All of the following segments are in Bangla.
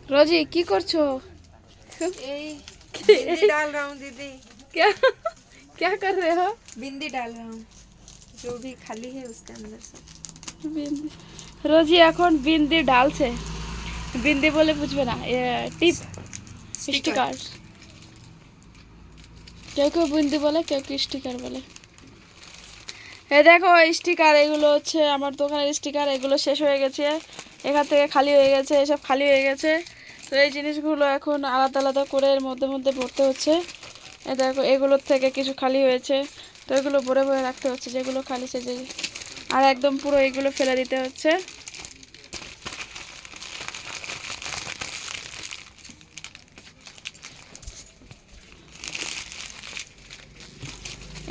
रोजी की करछो? यही बिंदी डाल रहा हूँ दीदी। क्या क्या कर रहे हो? बिंदी डाल रहा हूँ, जो भी खाली है उसके अंदर से। बिंदी रोजी এখন বিন্দি ঢালছে। বিন্দি বলে বুঝবে না, টিপ स्टिकर। স্টিকার। কেউ কেউ বিন্দি বলে, কেউ কেউ স্টিকার বলে। এই দেখো স্টিকার, এগুলো হচ্ছে আমার দোকানের স্টিকার। এগুলো শেষ হয়ে গেছে, এখান থেকে খালি হয়ে গেছে, এসব খালি হয়ে গেছে। তো এই জিনিসগুলো এখন আলাদা আলাদা করে এর মধ্যে মধ্যে ভরতে হচ্ছে। এই দেখো এগুলোর থেকে কিছু খালি হয়েছে, তো এগুলো ভরে ভরে রাখতে হচ্ছে। যেগুলো খালি সে যে আর একদম পুরো এগুলো ফেলে দিতে হচ্ছে।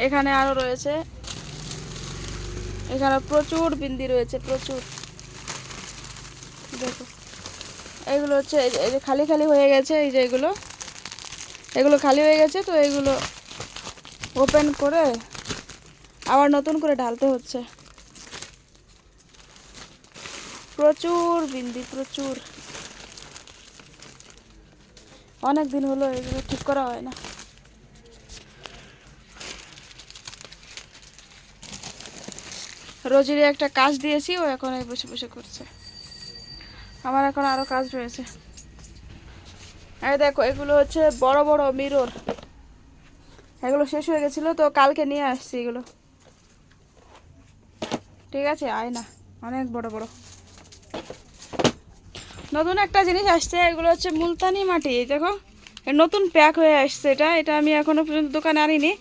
এখানে আরও রয়েছে, এখানে প্রচুর বিন্দি রয়েছে, প্রচুর। দেখো এগুলো হচ্ছে এই যে খালি খালি হয়ে গেছে, এই যে এগুলো এগুলো খালি হয়ে গেছে। তো এগুলো ওপেন করে আবার নতুন করে ঢালতে হচ্ছে। প্রচুর বিন্দি, প্রচুর। অনেক দিন হলো এগুলো ঠিক করা হয় না। রোজিরে একটা কাজ দিয়েছি, ও এখন এই বসে বসে করছে। আমার এখন আরো কাজ রয়েছে। এই দেখো এগুলো হচ্ছে বড় বড় মিরর, এগুলো শেষ হয়ে গেছিলো তো কালকে নিয়ে আসছি এগুলো। ঠিক আছে, আয়না অনেক বড় বড়। নতুন একটা জিনিস আসছে, এগুলো হচ্ছে মুলতানি মাটি। এই দেখো নতুন প্যাক হয়ে আসছে। এটা এটা আমি এখনো পর্যন্ত দোকানে আনিনি।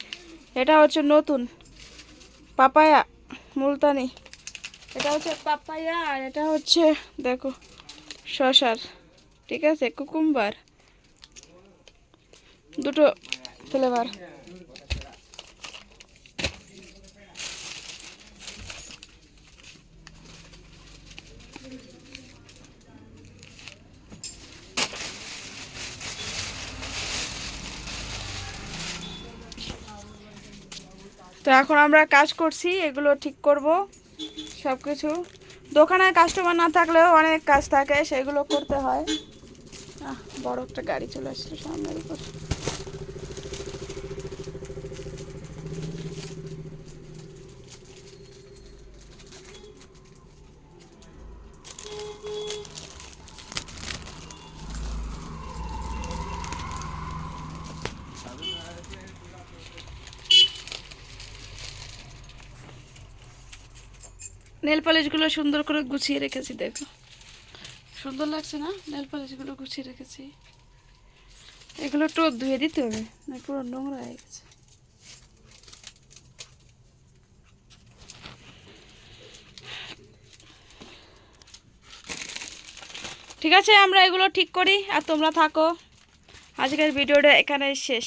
এটা হচ্ছে নতুন পাপায়া মুলতানি। এটা হচ্ছে পাপায়া, আর এটা হচ্ছে দেখো শসার, ঠিক আছে, কুকুম্বার, দুটো ফ্লেভার। তো এখন আমরা কাজ করছি, এগুলো ঠিক করব সব কিছু। দোকানে কাস্টমার না থাকলেও অনেক কাজ থাকে, সেগুলো করতে হয়। বড় একটা গাড়ি চলে আসলো সামনের উপর। নেল পালিশগুলো সুন্দর করে গুছিয়ে রেখেছি, দেখো সুন্দর লাগছে না? নেল পালিশগুলো গুছিয়ে রেখেছি। এগুলো একটু ধুয়ে দিতে হবে, না পুরো নোংরা হয়ে গেছে। ঠিক আছে, আমরা এগুলো ঠিক করি আর তোমরা থাকো। আজকের ভিডিওটা এখানেই শেষ।